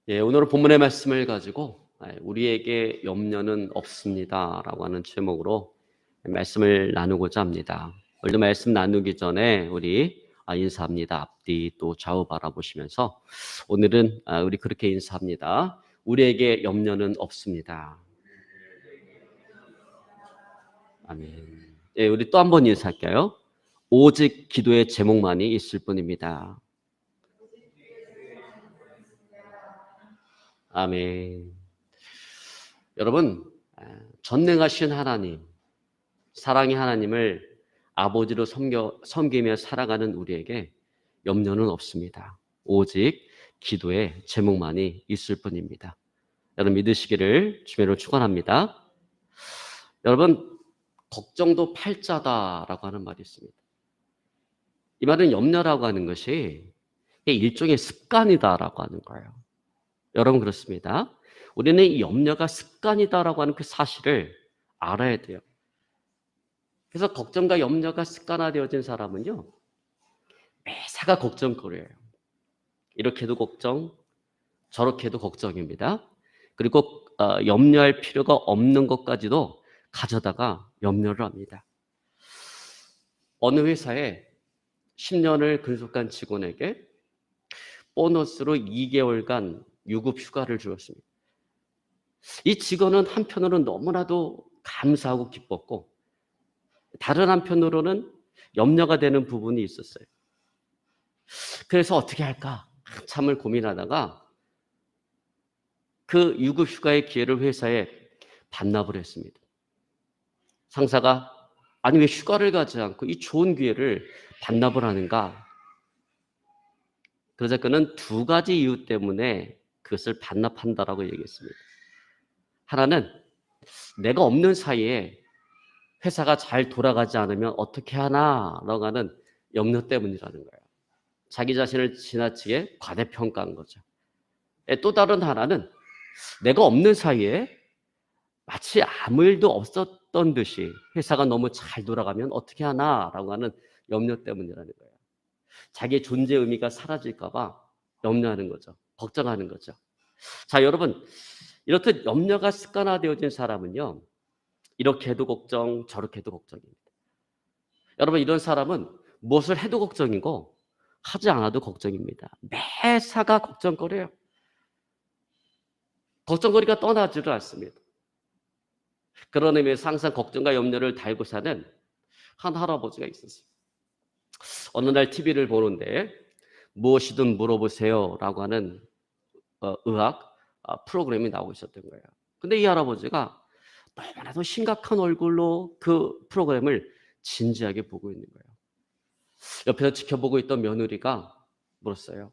예, 오늘은 본문의 말씀을 가지고 우리에게 염려는 없습니다라고 하는 제목으로 말씀을 나누고자 합니다. 오늘도 말씀 나누기 전에 우리 인사합니다. 앞뒤 또 좌우 바라보시면서 오늘은 우리 그렇게 인사합니다. 우리에게 염려는 없습니다. 아멘. 예, 우리 또 한 번 인사할게요. 오직 기도의 제목만이 있을 뿐입니다. 아멘. 여러분, 전능하신 하나님, 사랑의 하나님을 아버지로 섬기며 살아가는 우리에게 염려는 없습니다. 오직 기도의 제목만이 있을 뿐입니다. 여러분 믿으시기를 주님으로 축원합니다. 여러분, 걱정도 팔자다라고 하는 말이 있습니다. 이 말은 염려라고 하는 것이 일종의 습관이다라고 하는 거예요. 여러분 그렇습니다. 우리는 이 염려가 습관이다라고 하는 그 사실을 알아야 돼요. 그래서 걱정과 염려가 습관화되어진 사람은요, 매사가 걱정거려요. 이렇게도 걱정, 저렇게도 걱정입니다. 그리고 염려할 필요가 없는 것까지도 가져다가 염려를 합니다. 어느 회사에 10년을 근속한 직원에게 보너스로 2개월간 유급 휴가를 주었습니다. 이 직원은 한편으로는 너무나도 감사하고 기뻤고 다른 한편으로는 염려가 되는 부분이 있었어요. 그래서 어떻게 할까 한참을 고민하다가 그 유급 휴가의 기회를 회사에 반납을 했습니다. 상사가 아니 왜 휴가를 가지 않고 이 좋은 기회를 반납을 하는가? 그러자 그는 두 가지 이유 때문에 그것을 반납한다라고 얘기했습니다. 하나는 내가 없는 사이에 회사가 잘 돌아가지 않으면 어떻게 하나라고 하는 염려 때문이라는 거예요. 자기 자신을 지나치게 과대평가한 거죠. 또 다른 하나는 내가 없는 사이에 마치 아무 일도 없었던 듯이 회사가 너무 잘 돌아가면 어떻게 하나라고 하는 염려 때문이라는 거예요. 자기의 존재 의미가 사라질까 봐 염려하는 거죠. 걱정하는 거죠. 자, 여러분, 이렇듯 염려가 습관화되어진 사람은요, 이렇게 해도 걱정, 저렇게 해도 걱정입니다. 여러분, 이런 사람은 무엇을 해도 걱정이고 하지 않아도 걱정입니다. 매사가 걱정거려요. 걱정거리가 떠나지를 않습니다. 그런 의미에서 항상 걱정과 염려를 달고 사는 한 할아버지가 있었어요. 어느 날 TV를 보는데 무엇이든 물어보세요라고 하는 의학 프로그램이 나오고 있었던 거예요. 근데 이 할아버지가 너무나도 심각한 얼굴로 그 프로그램을 진지하게 보고 있는 거예요. 옆에서 지켜보고 있던 며느리가 물었어요.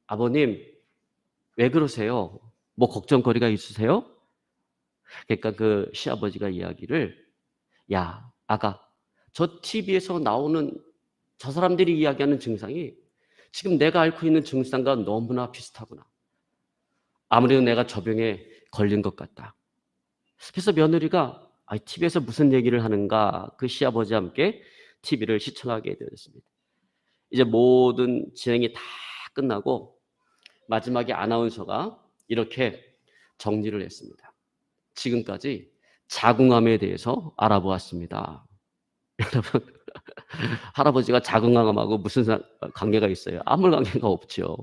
아버님, 왜 그러세요? 뭐 걱정거리가 있으세요? 그러니까 그 시아버지가 이야기를 야, 아가, 저 TV에서 나오는 저 사람들이 이야기하는 증상이 지금 내가 앓고 있는 증상과 너무나 비슷하구나. 아무래도 내가 저 병에 걸린 것 같다. 그래서 며느리가 TV에서 무슨 얘기를 하는가 그 시아버지와 함께 TV를 시청하게 되었습니다. 이제 모든 진행이 다 끝나고 마지막에 아나운서가 이렇게 정리를 했습니다. 지금까지 자궁암에 대해서 알아보았습니다. 여러분, 할아버지가 자궁암하고 무슨 관계가 있어요? 아무 관계가 없죠.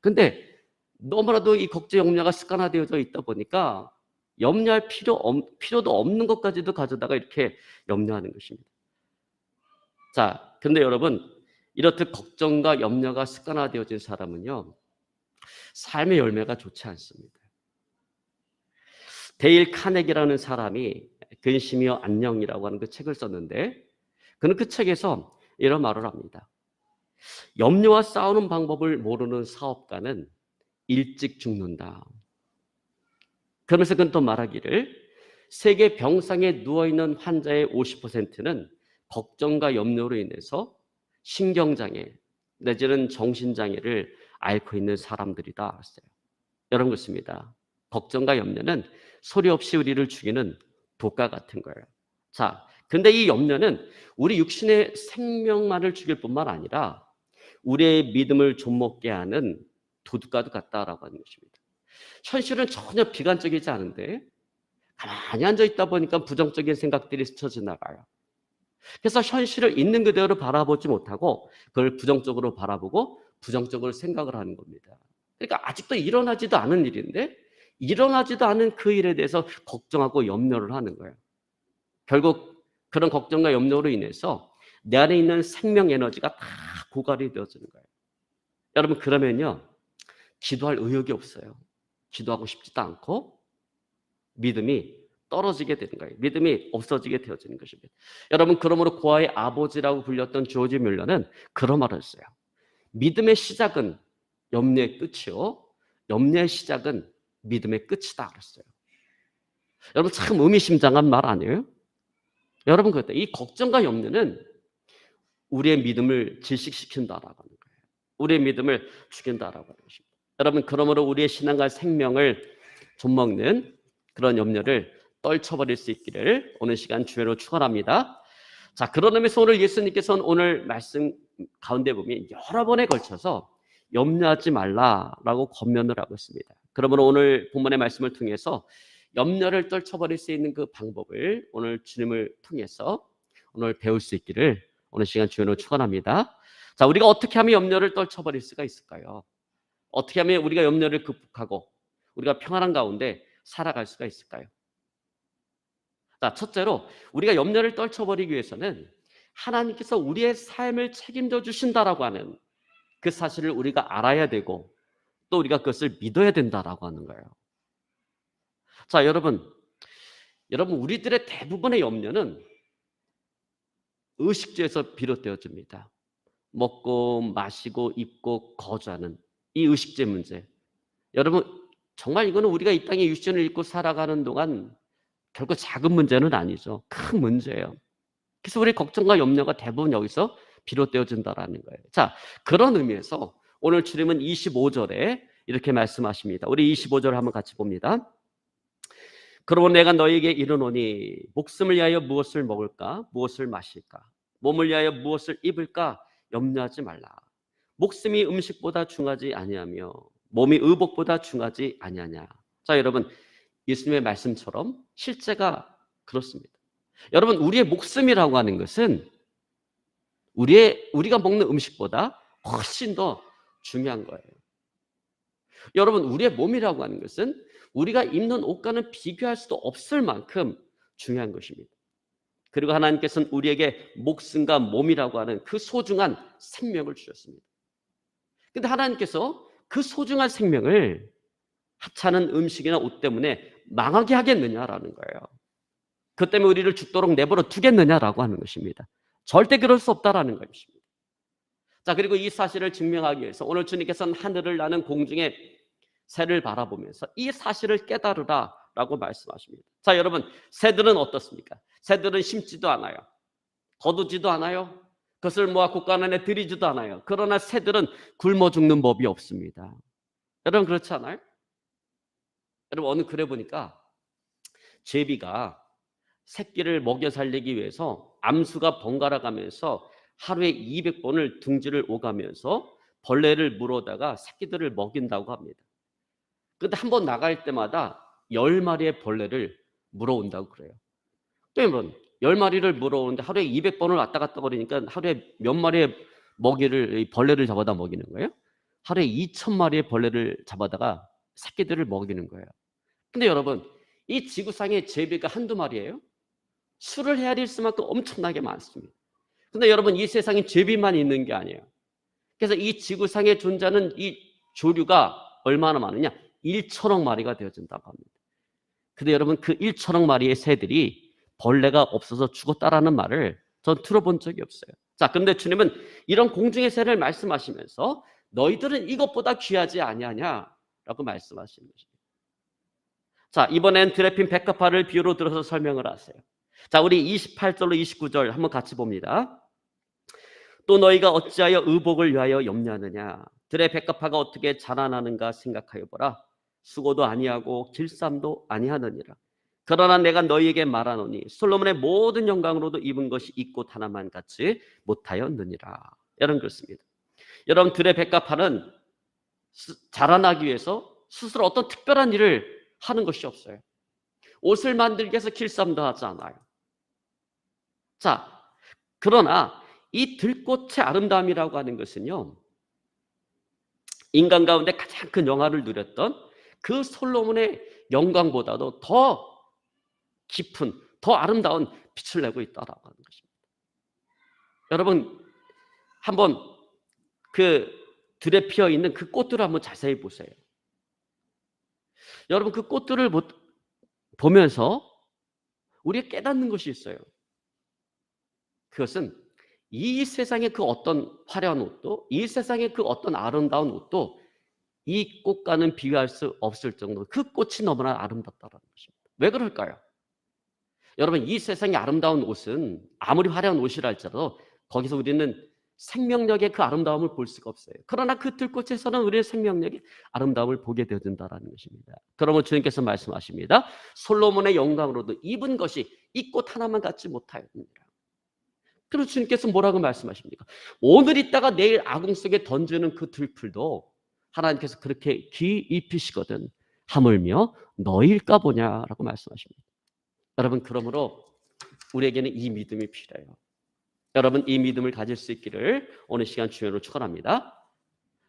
근데 너무나도 이 걱정 염려가 습관화되어져 있다 보니까 염려할 필요도 없는 것까지도 가져다가 이렇게 염려하는 것입니다. 자, 근데 여러분, 이렇듯 걱정과 염려가 습관화되어진 사람은요, 삶의 열매가 좋지 않습니다. 데일 카네기라는 사람이 근심이여 안녕이라고 하는 그 책을 썼는데 그는 그 책에서 이런 말을 합니다. 염려와 싸우는 방법을 모르는 사업가는 일찍 죽는다. 그러면서 그는 또 말하기를 세계 병상에 누워있는 환자의 50%는 걱정과 염려로 인해서 신경장애 내지는 정신장애를 앓고 있는 사람들이다 했어요. 여러분 그렇습니다. 걱정과 염려는 소리 없이 우리를 죽이는 독과 같은 거예요. 자, 근데 이 염려는 우리 육신의 생명만을 죽일 뿐만 아니라 우리의 믿음을 좀먹게 하는 도둑과도 같다라고 하는 것입니다. 현실은 전혀 비관적이지 않은데 가만히 앉아 있다 보니까 부정적인 생각들이 스쳐 지나가요. 그래서 현실을 있는 그대로 바라보지 못하고 그걸 부정적으로 바라보고 부정적으로 생각을 하는 겁니다. 그러니까 아직도 일어나지도 않은 일인데 일어나지도 않은 그 일에 대해서 걱정하고 염려를 하는 거예요. 결국 그런 걱정과 염려로 인해서 내 안에 있는 생명 에너지가 다 고갈이 되어지는 거예요. 여러분 그러면요 기도할 의욕이 없어요. 기도하고 싶지도 않고 믿음이 떨어지게 되는 거예요. 믿음이 없어지게 되어지는 것입니다. 여러분 그러므로 고아의 아버지라고 불렸던 조지 뮬러는 그런 말을 했어요. 믿음의 시작은 염려의 끝이요 염려의 시작은 믿음의 끝이다 그랬어요. 여러분 참 의미심장한 말 아니에요? 여러분 그때 이 걱정과 염려는 우리의 믿음을 질식시킨다라고 하는 거예요. 우리의 믿음을 죽인다라고 하는 것입니다. 여러분 그러므로 우리의 신앙과 생명을 좀먹는 그런 염려를 떨쳐버릴 수 있기를 오늘 시간 주회로 축원합니다. 자, 그런 의미에서 오늘 예수님께서는 오늘 말씀 가운데 보면 여러 번에 걸쳐서 염려하지 말라라고 권면을 하고 있습니다. 그러므로 오늘 본문의 말씀을 통해서 염려를 떨쳐버릴 수 있는 그 방법을 오늘 주님을 통해서 오늘 배울 수 있기를 오늘 시간 주회로 축원합니다. 자, 우리가 어떻게 하면 염려를 떨쳐버릴 수가 있을까요? 어떻게 하면 우리가 염려를 극복하고 우리가 평안한 가운데 살아갈 수가 있을까요? 자, 첫째로 우리가 염려를 떨쳐버리기 위해서는 하나님께서 우리의 삶을 책임져 주신다라고 하는 그 사실을 우리가 알아야 되고 또 우리가 그것을 믿어야 된다라고 하는 거예요. 자, 여러분 우리들의 대부분의 염려는 의식주에서 비롯되어집니다. 먹고 마시고 입고 거주하는 이 의식주의 문제. 여러분 정말 이거는 우리가 이 땅에 육신을 입고 살아가는 동안 결코 작은 문제는 아니죠. 큰 문제예요. 그래서 우리 걱정과 염려가 대부분 여기서 비롯되어진다라는 거예요. 자, 그런 의미에서 오늘 주님은 25절에 이렇게 말씀하십니다. 우리 25절을 한번 같이 봅니다. 그러므로 내가 너에게 이르노니 목숨을 위하여 무엇을 먹을까 무엇을 마실까 몸을 위하여 무엇을 입을까 염려하지 말라. 목숨이 음식보다 중하지 아니하며 몸이 의복보다 중하지 아니하냐. 자, 여러분 예수님의 말씀처럼 실제가 그렇습니다. 여러분 우리의 목숨이라고 하는 것은 우리가 먹는 음식보다 훨씬 더 중요한 거예요. 여러분 우리의 몸이라고 하는 것은 우리가 입는 옷과는 비교할 수도 없을 만큼 중요한 것입니다. 그리고 하나님께서는 우리에게 목숨과 몸이라고 하는 그 소중한 생명을 주셨습니다. 그런데 하나님께서 그 소중한 생명을 하찮은 음식이나 옷 때문에 망하게 하겠느냐라는 거예요. 그 때문에 우리를 죽도록 내버려 두겠느냐라고 하는 것입니다. 절대 그럴 수 없다라는 것입니다. 자, 그리고 이 사실을 증명하기 위해서 오늘 주님께서는 하늘을 나는 공중의 새를 바라보면서 이 사실을 깨달으라라고 말씀하십니다. 자, 여러분 새들은 어떻습니까? 새들은 심지도 않아요. 거두지도 않아요. 그것을 모아 곳간 안에 들이지도 않아요. 그러나 새들은 굶어 죽는 법이 없습니다. 여러분 그렇지 않아요? 여러분 어느 글에 보니까 제비가 새끼를 먹여 살리기 위해서 암수가 번갈아 가면서 하루에 200번을 둥지를 오가면서 벌레를 물어다가 새끼들을 먹인다고 합니다. 그런데 한 번 나갈 때마다 10마리의 벌레를 물어온다고 그래요. 그러면 10마리를 물어오는데 하루에 200번을 왔다 갔다 거리니까 하루에 몇 마리의 벌레를 잡아다 먹이는 거예요? 하루에 2,000마리의 벌레를 잡아다가 새끼들을 먹이는 거예요. 근데 여러분 이 지구상에 제비가 한두 마리예요? 수를 헤아릴 수만큼 엄청나게 많습니다. 근데 여러분 이 세상에 제비만 있는 게 아니에요. 그래서 이 지구상에 존재하는 이 조류가 얼마나 많으냐? 1천억 마리가 되어진다고 합니다. 근데 여러분 그 1천억 마리의 새들이 벌레가 없어서 죽었다라는 말을 전 들어본 적이 없어요. 자, 그런데 주님은 이런 공중의 새를 말씀하시면서 너희들은 이것보다 귀하지 아니하냐라고 말씀하시는 것입니다. 자, 이번엔 드레핀 백합화를 비유로 들어서 설명을 하세요. 자, 우리 28절로 29절 한번 같이 봅니다. 또 너희가 어찌하여 의복을 위하여 염려하느냐? 들의 백합화가 어떻게 자라나는가 생각하여 보라. 수고도 아니하고 길쌈도 아니하느니라. 그러나 내가 너희에게 말하노니 솔로몬의 모든 영광으로도 입은 것이 이 꽃 하나만 같이 못하였느니라. 여러분 그렇습니다. 여러분 들의 백합화는 자라나기 위해서 스스로 어떤 특별한 일을 하는 것이 없어요. 옷을 만들기 위해서 길쌈도 하지 않아요. 자, 그러나 이 들꽃의 아름다움이라고 하는 것은요, 인간 가운데 가장 큰 영화를 누렸던 그 솔로몬의 영광보다도 더 깊은, 더 아름다운 빛을 내고 있다라고 하는 것입니다. 여러분, 한번 그 들에 피어 있는 그 꽃들을 한번 자세히 보세요. 여러분, 그 꽃들을 보면서 우리가 깨닫는 것이 있어요. 그것은 이 세상의 그 어떤 화려한 옷도, 이 세상의 그 어떤 아름다운 옷도 이 꽃과는 비교할 수 없을 정도로 그 꽃이 너무나 아름답다는 것입니다. 왜 그럴까요? 여러분, 이 세상의 아름다운 옷은 아무리 화려한 옷이라 할지라도 거기서 우리는 생명력의 그 아름다움을 볼 수가 없어요. 그러나 그 들꽃에서는 우리의 생명력의 아름다움을 보게 되어진다는 것입니다. 그러면 주님께서 말씀하십니다. 솔로몬의 영광으로도 입은 것이 이 꽃 하나만 갖지 못하였느니라. 그래서 주님께서 뭐라고 말씀하십니까? 오늘 있다가 내일 아궁 속에 던지는 그 들풀도 하나님께서 그렇게 귀 입히시거든 하물며 너일까 보냐라고 말씀하십니다. 여러분, 그러므로 우리에게는 이 믿음이 필요해요. 여러분, 이 믿음을 가질 수 있기를 오늘 시간 주연으로 축원합니다.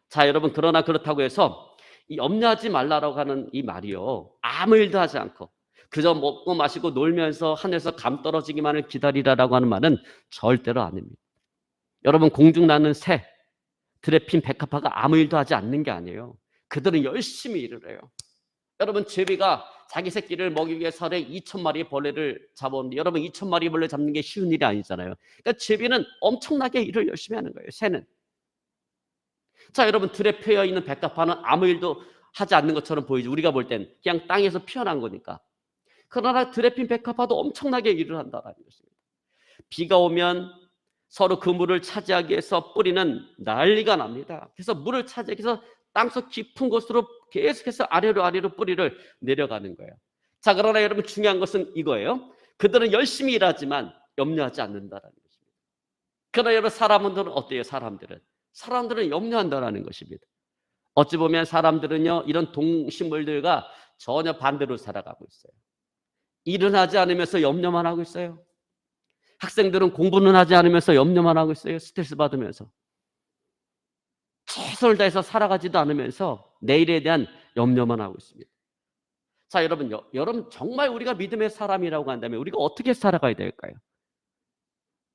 자, 여러분, 그러나 그렇다고 해서 이 염려하지 말라라고 하는 이 말이요, 아무 일도 하지 않고 그저 먹고 마시고 놀면서 하늘에서 감 떨어지기만을 기다리라라고 하는 말은 절대로 아닙니다. 여러분, 공중 나는 새, 들에 핀 백합화가 아무 일도 하지 않는 게 아니에요. 그들은 열심히 일을 해요. 여러분, 제비가 자기 새끼를 먹이기 위해서 하루에 2,000마리의 벌레를 잡았는데 여러분, 2,000마리 벌레 잡는 게 쉬운 일이 아니잖아요. 그러니까 제비는 엄청나게 일을 열심히 하는 거예요. 새는. 자, 여러분, 들에 피어 있는 백합화는 아무 일도 하지 않는 것처럼 보이죠. 우리가 볼 땐 그냥 땅에서 피어난 거니까. 그러나 들에 핀 백합화도 엄청나게 일을 한다는 것입니다. 비가 오면 서로 그 물을 차지하기 위해서 뿌리는 난리가 납니다. 그래서 물을 차지하기 위해서 땅속 깊은 곳으로 계속해서 아래로 뿌리를 내려가는 거예요. 자, 그러나 여러분, 중요한 것은 이거예요. 그들은 열심히 일하지만 염려하지 않는다는 것입니다. 그러나 여러분, 사람들은 어때요? 사람들은 염려한다는 것입니다. 어찌 보면 사람들은요, 이런 동식물들과 전혀 반대로 살아가고 있어요. 일은 하지 않으면서 염려만 하고 있어요. 학생들은 공부는 하지 않으면서 염려만 하고 있어요. 스트레스 받으면서. 최선을 다해서 살아가지도 않으면서 내일에 대한 염려만 하고 있습니다. 자, 여러분 정말 우리가 믿음의 사람이라고 한다면 우리가 어떻게 살아가야 될까요?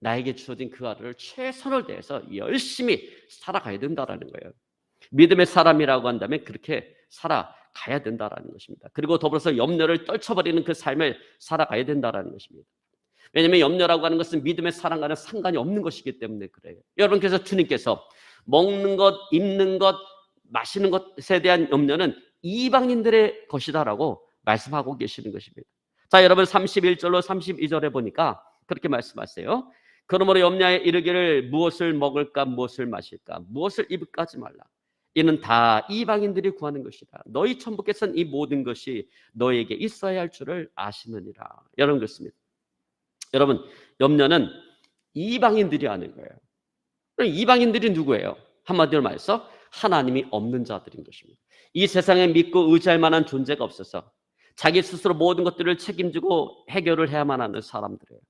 나에게 주어진 그 하루를 최선을 다해서 열심히 살아가야 된다는 거예요. 믿음의 사람이라고 한다면 그렇게 살아가야 된다는 것입니다. 그리고 더불어서 염려를 떨쳐버리는 그 삶을 살아가야 된다는 것입니다. 왜냐하면 염려라고 하는 것은 믿음의 사랑과는 상관이 없는 것이기 때문에 그래요. 여러분, 그래서 주님께서 먹는 것, 입는 것, 마시는 것에 대한 염려는 이방인들의 것이다라고 말씀하고 계시는 것입니다. 자, 여러분, 31절로 32절에 보니까 그렇게 말씀하세요. 그러므로 염려에 이르기를 무엇을 먹을까, 무엇을 마실까, 무엇을 입을까 하지 말라. 이는 다 이방인들이 구하는 것이다. 너희 천부께서는 이 모든 것이 너에게 있어야 할 줄을 아시느니라. 여러분, 그렇습니다. 여러분, 염려는 이방인들이 하는 거예요. 이방인들이 누구예요? 한마디로 말해서 하나님이 없는 자들인 것입니다. 이 세상에 믿고 의지할 만한 존재가 없어서 자기 스스로 모든 것들을 책임지고 해결을 해야만 하는 사람들이에요.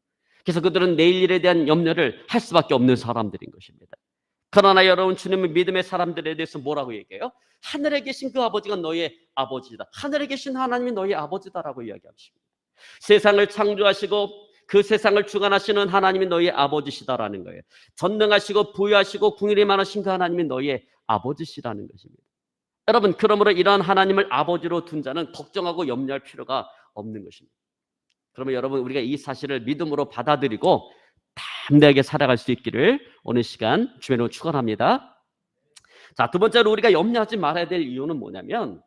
그래서 그들은 내일 일에 대한 염려를 할 수밖에 없는 사람들인 것입니다. 그러나 여러분, 주님은 믿음의 사람들에 대해서 뭐라고 얘기해요? 하늘에 계신 그 아버지가 너의 아버지다. 하늘에 계신 하나님이 너의 아버지다라고 이야기하십니다. 세상을 창조하시고 그 세상을 주관하시는 하나님이 너희의 아버지시다라는 거예요. 전능하시고 부유하시고 궁일이 많으신 그 하나님이 너희의 아버지시라는 것입니다. 여러분, 그러므로 이러한 하나님을 아버지로 둔 자는 걱정하고 염려할 필요가 없는 것입니다. 그러면 여러분, 우리가 이 사실을 믿음으로 받아들이고 담대하게 살아갈 수 있기를 오늘 시간 주님으로 축원합니다. 자, 두 번째로 우리가 염려하지 말아야 될 이유는 뭐냐면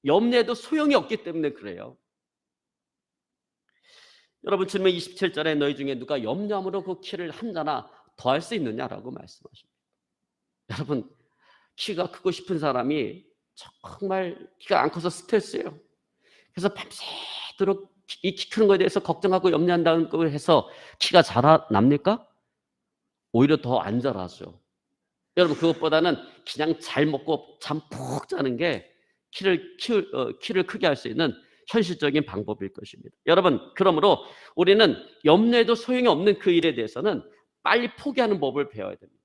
염려해도 소용이 없기 때문에 그래요. 여러분, 주님은 27절에 너희 중에 누가 염려함으로 그 키를 한 자나 더할 수 있느냐라고 말씀하십니다. 여러분, 키가 크고 싶은 사람이 정말 키가 안 커서 스트레스예요. 그래서 밤새도록 이 키 크는 거에 대해서 걱정하고 염려한다는 걸 해서 키가 자라납니까? 오히려 더 안 자라죠. 여러분, 그것보다는 그냥 잘 먹고 잠 푹 자는 게 키를 크게 할 수 있는 현실적인 방법일 것입니다. 여러분, 그러므로 우리는 염려해도 소용이 없는 그 일에 대해서는 빨리 포기하는 법을 배워야 됩니다.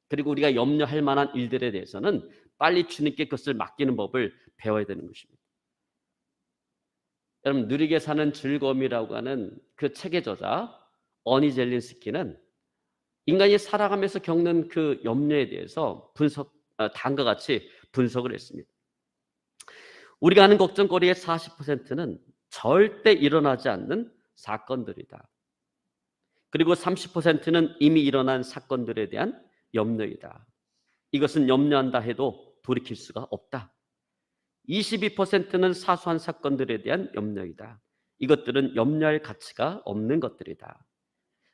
그리고 우리가 염려할 만한 일들에 대해서는 빨리 주님께 그것을 맡기는 법을 배워야 되는 것입니다. 여러분, 느리게 사는 즐거움이라고 하는 그 책의 저자 어니 젤린스키는 인간이 살아가면서 겪는 그 염려에 대해서 다음과 같이 분석을 했습니다. 우리가 하는 걱정거리의 40%는 절대 일어나지 않는 사건들이다. 그리고 30%는 이미 일어난 사건들에 대한 염려이다. 이것은 염려한다 해도 돌이킬 수가 없다. 22%는 사소한 사건들에 대한 염려이다. 이것들은 염려할 가치가 없는 것들이다.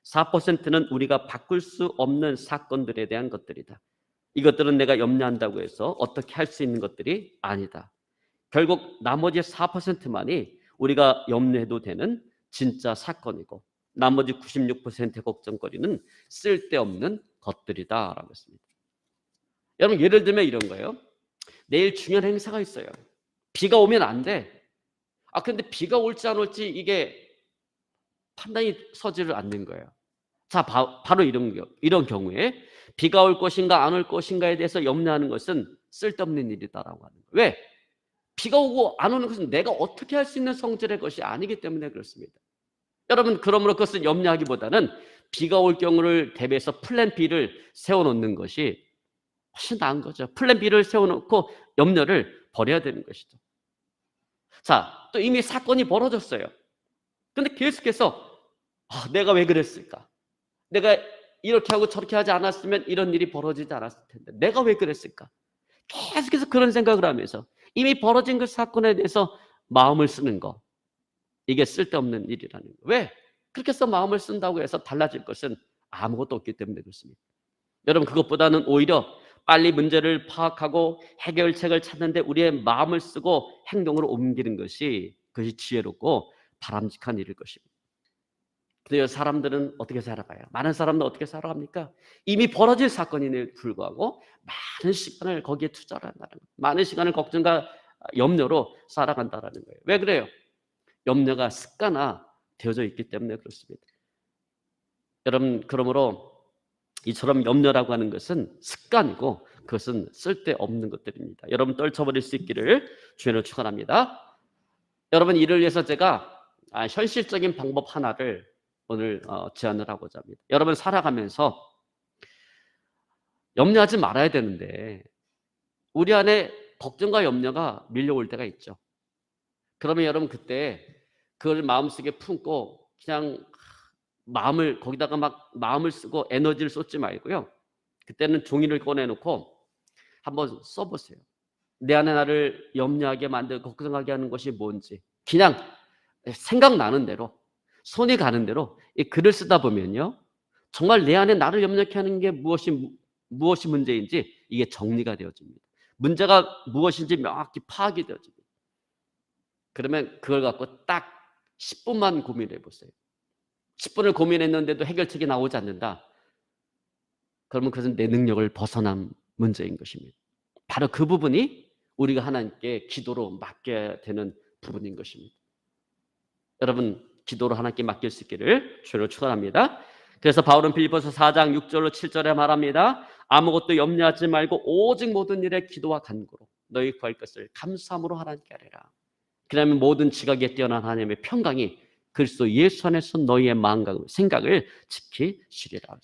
4%는 우리가 바꿀 수 없는 사건들에 대한 것들이다. 이것들은 내가 염려한다고 해서 어떻게 할 수 있는 것들이 아니다. 결국 나머지 4%만이 우리가 염려해도 되는 진짜 사건이고 나머지 96%의 걱정거리는 쓸데없는 것들이다라고 했습니다. 여러분, 예를 들면 이런 거예요. 내일 중요한 행사가 있어요. 비가 오면 안 돼. 근데 비가 올지 안 올지 이게 판단이 서지를 않는 거예요. 자, 바로 이런 경우에 비가 올 것인가 안 올 것인가에 대해서 염려하는 것은 쓸데없는 일이다라고 하는 거예요. 왜? 비가 오고 안 오는 것은 내가 어떻게 할 수 있는 성질의 것이 아니기 때문에 그렇습니다. 여러분, 그러므로 그것을 염려하기보다는 비가 올 경우를 대비해서 플랜 B를 세워놓는 것이 훨씬 나은 거죠. 플랜 B를 세워놓고 염려를 버려야 되는 것이죠. 자, 또 이미 사건이 벌어졌어요. 근데 계속해서 내가 왜 그랬을까? 내가 이렇게 하고 저렇게 하지 않았으면 이런 일이 벌어지지 않았을 텐데 내가 왜 그랬을까? 계속해서 그런 생각을 하면서 이미 벌어진 그 사건에 대해서 마음을 쓰는 거, 이게 쓸데없는 일이라는 거예요. 왜? 그렇게 해서 마음을 쓴다고 해서 달라질 것은 아무것도 없기 때문에 그렇습니다. 여러분, 그것보다는 오히려 빨리 문제를 파악하고 해결책을 찾는데 우리의 마음을 쓰고 행동으로 옮기는 것이 그것이 지혜롭고 바람직한 일일 것입니다. 근데 사람들은 어떻게 살아가요? 많은 사람들은 어떻게 살아갑니까? 이미 벌어질 사건임에도 불구하고 많은 시간을 거기에 투자를 한다는 거예요. 많은 시간을 걱정과 염려로 살아간다는 거예요. 왜 그래요? 염려가 습관화 되어져 있기 때문에 그렇습니다. 여러분, 그러므로 이처럼 염려라고 하는 것은 습관이고 그것은 쓸데없는 것들입니다. 여러분, 떨쳐버릴 수 있기를 주님으로 축원합니다. 여러분, 이를 위해서 제가 현실적인 방법 하나를 오늘 제안을 하고자 합니다. 여러분, 살아가면서 염려하지 말아야 되는데 우리 안에 걱정과 염려가 밀려올 때가 있죠. 그러면 여러분, 그때 그걸 마음속에 품고 그냥 거기다가 막 마음을 쓰고 에너지를 쏟지 말고요. 그때는 종이를 꺼내놓고 한번 써보세요. 내 안에 나를 염려하게 만들고 걱정하게 하는 것이 뭔지 그냥 생각나는 대로, 손이 가는 대로 이 글을 쓰다 보면요, 정말 내 안에 나를 염려케 하는 게 무엇이 문제인지 이게 정리가 되어집니다. 문제가 무엇인지 명확히 파악이 되어집니다. 그러면 그걸 갖고 딱 10분만 고민해 보세요. 10분을 고민했는데도 해결책이 나오지 않는다. 그러면 그것은 내 능력을 벗어난 문제인 것입니다. 바로 그 부분이 우리가 하나님께 기도로 맡겨야 되는 부분인 것입니다. 여러분, 기도로 하나님께 맡길 수 있기를 주로 축원합니다. 그래서 바울은 빌립보서 4장 6절로 7절에 말합니다. 아무것도 염려하지 말고 오직 모든 일에 기도와 간구로 너희 구할 것을 감사함으로 하나님께 아뢰라. 그러면 모든 지각에 뛰어난 하나님의 평강이 그리스도 예수 안에서 너희의 마음과 생각을 지키시리라.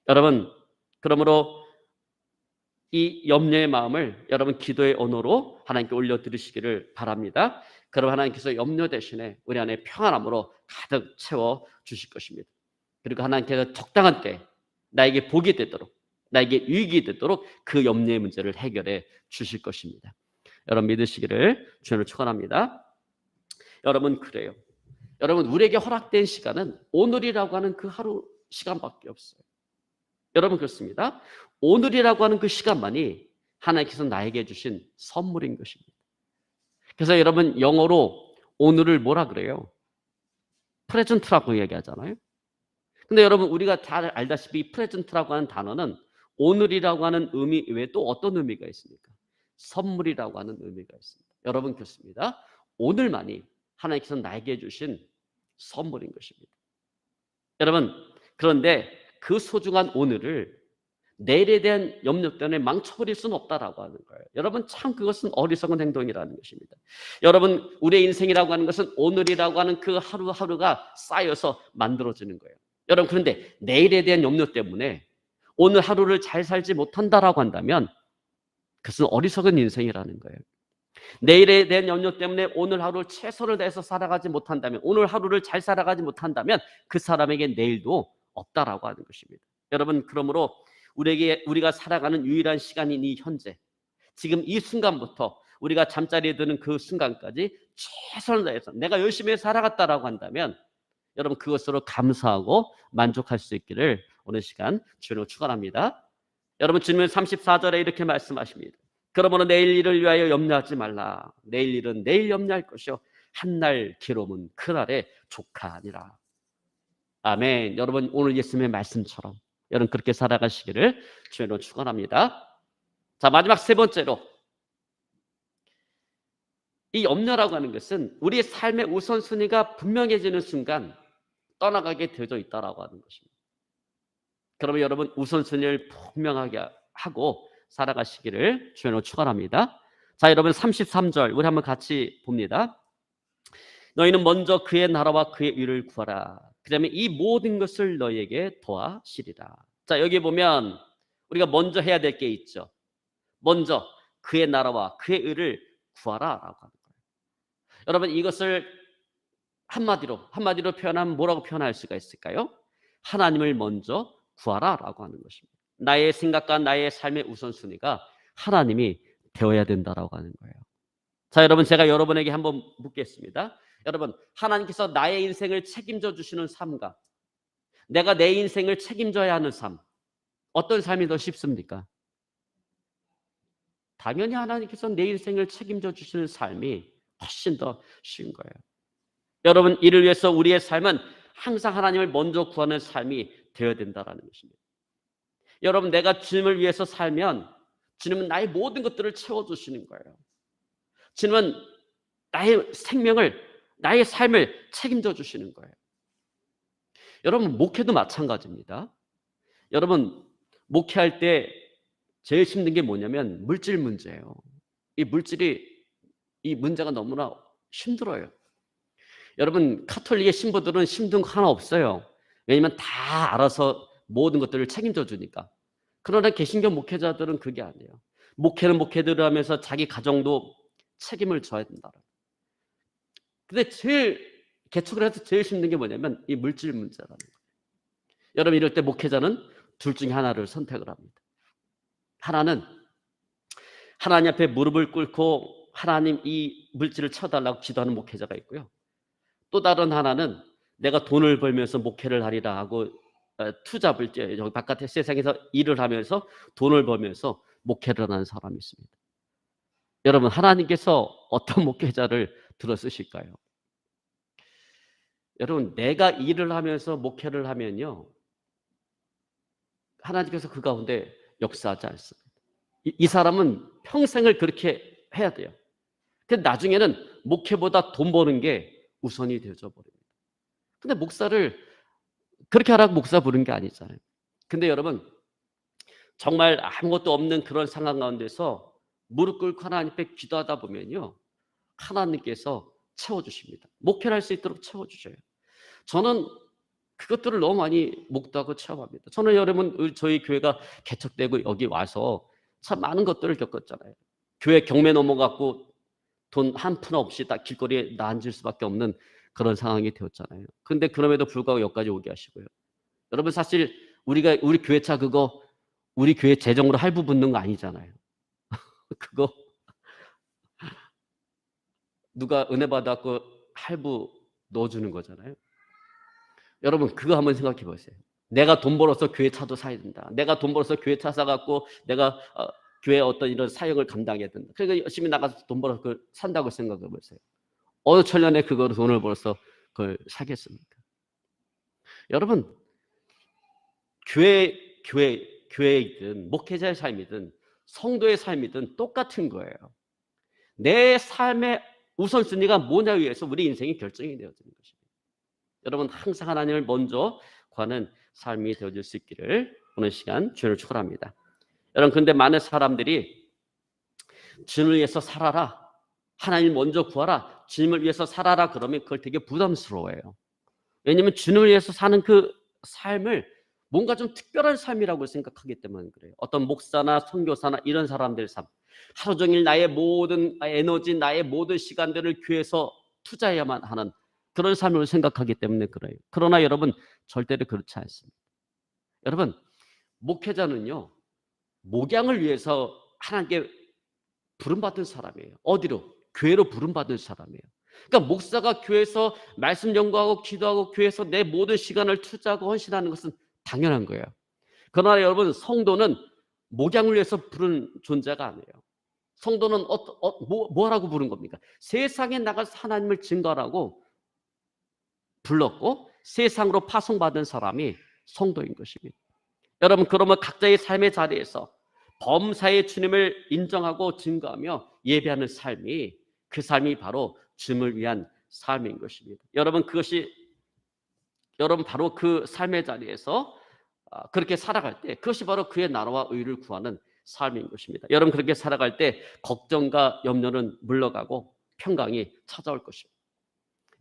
여러분, 그러므로 이 염려의 마음을 여러분 기도의 언어로 하나님께 올려드리시기를 바랍니다. 그럼 하나님께서 염려 대신에 우리 안에 평안함으로 가득 채워 주실 것입니다. 그리고 하나님께서 적당한 때 나에게 복이 되도록, 나에게 유익이 되도록 그 염려의 문제를 해결해 주실 것입니다. 여러분, 믿으시기를 주님을 축원합니다. 여러분, 그래요. 여러분, 우리에게 허락된 시간은 오늘이라고 하는 그 하루 시간밖에 없어요. 여러분, 그렇습니다. 오늘이라고 하는 그 시간만이 하나님께서 나에게 주신 선물인 것입니다. 그래서 여러분, 영어로 오늘을 뭐라 그래요? 프레젠트라고 얘기하잖아요. 근데 여러분, 우리가 잘 알다시피 프레젠트라고 하는 단어는 오늘이라고 하는 의미 외에 또 어떤 의미가 있습니까? 선물이라고 하는 의미가 있습니다. 여러분 그렇습니다. 오늘만이 하나님께서 나에게 주신 선물인 것입니다. 여러분 그런데 그 소중한 오늘을 내일에 대한 염려 때문에 망쳐버릴 수는 없다라고 하는 거예요. 여러분 참 그것은 어리석은 행동이라는 것입니다. 여러분 우리의 인생이라고 하는 것은 오늘이라고 하는 그 하루하루가 쌓여서 만들어지는 거예요. 여러분 그런데 내일에 대한 염려 때문에 오늘 하루를 잘 살지 못한다라고 한다면 그것은 어리석은 인생이라는 거예요. 내일에 대한 염려 때문에 오늘 하루 최선을 다해서 살아가지 못한다면, 오늘 하루를 잘 살아가지 못한다면 그 사람에게 내일도 없다라고 하는 것입니다. 여러분 그러므로 우리가 살아가는 유일한 시간인 이 현재, 지금 이 순간부터 우리가 잠자리에 드는 그 순간까지 최선을 다해서 내가 열심히 살아갔다라고 한다면 여러분 그것으로 감사하고 만족할 수 있기를 오늘 시간 주님으로 축원합니다. 여러분 주님은 34절에 이렇게 말씀하십니다. 그러므로 내일 일을 위하여 염려하지 말라. 내일 일은 내일 염려할 것이요 한날 괴로움은 그날의 조카니라. 아멘. 여러분 오늘 예수님의 말씀처럼 여러분 그렇게 살아가시기를 주님으로 축원합니다. 자, 마지막 세 번째로 이 염려라고 하는 것은 우리의 삶의 우선순위가 분명해지는 순간 떠나가게 되어져 있다라고 하는 것입니다. 그러면 여러분 우선순위를 분명하게 하고 살아가시기를 주님으로 축원합니다. 자, 여러분 33절 우리 한번 같이 봅니다. 너희는 먼저 그의 나라와 그의 의를 구하라. 그다음에 이 모든 것을 너희에게 더하시리라. 자, 여기 보면 우리가 먼저 해야 될 게 있죠. 먼저 그의 나라와 그의 의를 구하라라고 하는 거예요. 여러분 이것을 한마디로 표현하면 뭐라고 표현할 수가 있을까요? 하나님을 먼저 구하라라고 하는 것입니다. 나의 생각과 나의 삶의 우선순위가 하나님이 되어야 된다라고 하는 거예요. 자, 여러분 제가 여러분에게 한번 묻겠습니다. 여러분 하나님께서 나의 인생을 책임져 주시는 삶과 내가 내 인생을 책임져야 하는 삶, 어떤 삶이 더 쉽습니까? 당연히 하나님께서 내 인생을 책임져 주시는 삶이 훨씬 더 쉬운 거예요. 여러분 이를 위해서 우리의 삶은 항상 하나님을 먼저 구하는 삶이 되어야 된다는 것입니다. 여러분 내가 주님을 위해서 살면 주님은 나의 모든 것들을 채워주시는 거예요. 주님은 나의 생명을, 나의 삶을 책임져 주시는 거예요. 여러분 목회도 마찬가지입니다. 여러분 목회할 때 제일 힘든 게 뭐냐면 물질 문제예요. 이 문제가 너무나 힘들어요. 여러분 카톨릭의 신부들은 힘든 거 하나 없어요. 왜냐면 다 알아서 모든 것들을 책임져 주니까. 그러나 개신교 목회자들은 그게 아니에요. 목회는 목회대로 하면서 자기 가정도 책임을 져야 된다. 근데 개척을 해서 제일 힘든 게 뭐냐면 이 물질 문제라는 거예요. 여러분 이럴 때 목회자는 둘 중에 하나를 선택을 합니다. 하나는 하나님 앞에 무릎을 꿇고 하나님 이 물질을 쳐달라고 기도하는 목회자가 있고요. 또 다른 하나는 내가 돈을 벌면서 목회를 하리라 하고 투잡을 여기 바깥에 세상에서 일을 하면서 돈을 벌면서 목회를 하는 사람이 있습니다. 여러분 하나님께서 어떤 목회자를 들어 쓰실까요? 여러분 내가 일을 하면서 목회를 하면요 하나님께서 그 가운데 역사하지 않습니다. 이 사람은 평생을 그렇게 해야 돼요. 근데 나중에는 목회보다 돈 버는 게 우선이 되어져 버립니다. 근데 목사를 그렇게 하라고 목사 부른 게 아니잖아요. 근데 여러분 정말 아무것도 없는 그런 상황 가운데서 무릎 꿇고 하나님 앞에 기도하다 보면요 하나님께서 채워주십니다. 목회를 할 수 있도록 채워주셔요. 저는 그것들을 너무 많이 목도하고 체험합니다. 저는 여러분 저희 교회가 개척되고 여기 와서 참 많은 것들을 겪었잖아요. 교회 경매 넘어갔고 돈 한 푼 없이 딱 길거리에 앉을 수밖에 없는 그런 상황이 되었잖아요. 근데 그럼에도 불구하고 여기까지 오게 하시고요. 여러분 사실 우리 교회차 그거 우리 교회 재정으로 할부 붙는 거 아니잖아요. 그거 누가 은혜 받았고 할부 넣어주는 거잖아요. 여러분 그거 한번 생각해 보세요. 내가 돈 벌어서 교회 차도 사야 된다. 내가 돈 벌어서 교회 차 사갖고 내가 교회 어떤 이런 사역을 감당해야 된다. 그러니까 열심히 나가서 돈 벌어서 그걸 산다고 생각해 보세요. 어느 천년에 그거로 돈을 벌어서 그걸 사겠습니까? 여러분 교회이든 목회자의 삶이든 성도의 삶이든 똑같은 거예요. 내 삶의 우선순위가 뭐냐에 의해서 우리 인생이 결정이 되어지는 것입니다. 여러분 항상 하나님을 먼저 구하는 삶이 되어질 수 있기를 오늘 시간 주님을 축원합니다. 여러분 근데 많은 사람들이 주님을 위해서 살아라, 하나님 먼저 구하라, 주님을 위해서 살아라 그러면 그걸 되게 부담스러워해요. 왜냐하면 주님을 위해서 사는 그 삶을 뭔가 좀 특별한 삶이라고 생각하기 때문에 그래요. 어떤 목사나 선교사나 이런 사람들 삶, 하루 종일 나의 모든 에너지, 나의 모든 시간들을 교회에서 투자해야만 하는 그런 삶을 생각하기 때문에 그래요. 그러나 여러분 절대로 그렇지 않습니다. 여러분 목회자는요, 목양을 위해서 하나님께 부름받은 사람이에요. 어디로? 교회로 부름받은 사람이에요. 그러니까 목사가 교회에서 말씀 연구하고 기도하고 교회에서 내 모든 시간을 투자하고 헌신하는 것은 당연한 거예요. 그러나 여러분 성도는 목양을 위해서 부른 존재가 아니에요. 성도는 뭐라고 부른 겁니까? 세상에 나가서 하나님을 증거하라고 불렀고 세상으로 파송받은 사람이 성도인 것입니다. 여러분 그러면 각자의 삶의 자리에서 범사의 주님을 인정하고 증거하며 예배하는 삶이, 그 삶이 바로 주님을 위한 삶인 것입니다. 여러분 바로 그 삶의 자리에서 그렇게 살아갈 때 그것이 바로 그의 나라와 의를 구하는 삶인 것입니다. 여러분 그렇게 살아갈 때 걱정과 염려는 물러가고 평강이 찾아올 것입니다.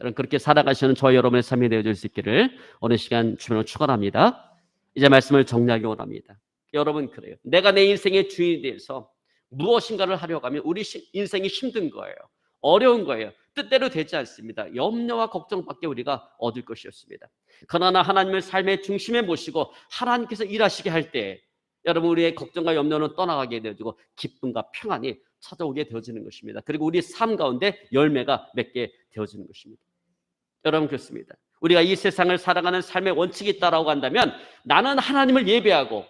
여러분 그렇게 살아가시는 저와 여러분의 삶이 되어질 수 있기를 오늘 시간 주님을 축원합니다. 이제 말씀을 정리하기 원합니다. 여러분 그래요. 내가 내 인생의 주인이 돼서 무엇인가를 하려고 하면 우리 인생이 힘든 거예요. 어려운 거예요. 뜻대로 되지 않습니다. 염려와 걱정밖에 우리가 얻을 것이 없습니다. 그러나 하나님을 삶의 중심에 모시고 하나님께서 일하시게 할 때 여러분 우리의 걱정과 염려는 떠나가게 되어지고 기쁨과 평안이 찾아오게 되어지는 것입니다. 그리고 우리 삶 가운데 열매가 맺게 되어지는 것입니다. 여러분 그렇습니다. 우리가 이 세상을 살아가는 삶의 원칙이 있다라고 한다면 나는 하나님을 예배하고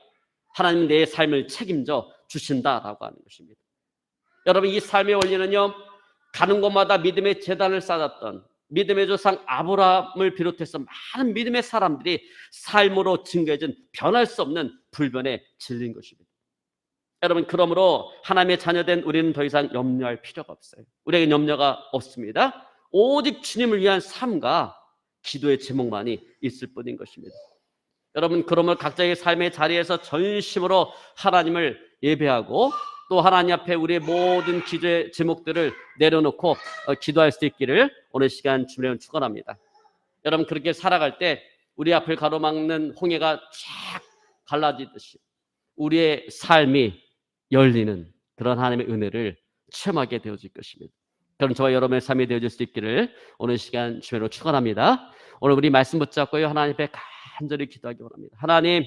하나님 내 삶을 책임져 주신다라고 하는 것입니다. 여러분 이 삶의 원리는요, 가는 곳마다 믿음의 제단을 쌓았던 믿음의 조상 아브라함을 비롯해서 많은 믿음의 사람들이 삶으로 증거해준 변할 수 없는 불변의 진리인 것입니다. 여러분 그러므로 하나님의 자녀된 우리는 더 이상 염려할 필요가 없어요. 우리에게 염려가 없습니다. 오직 주님을 위한 삶과 기도의 제목만이 있을 뿐인 것입니다. 여러분 그러면 각자의 삶의 자리에서 전심으로 하나님을 예배하고 또 하나님 앞에 우리의 모든 기도의 제목들을 내려놓고 기도할 수 있기를 오늘 시간 주님을 축원합니다. 여러분 그렇게 살아갈 때 우리 앞을 가로막는 홍해가 쫙 갈라지듯이 우리의 삶이 열리는 그런 하나님의 은혜를 체험하게 되어질 것입니다. 그럼 저와 여러분의 삶이 되어질 수 있기를 오늘 시간 주님으로 축원합니다. 오늘 우리 말씀 붙잡고요 하나님 앞에 간절히 기도하기 원합니다. 하나님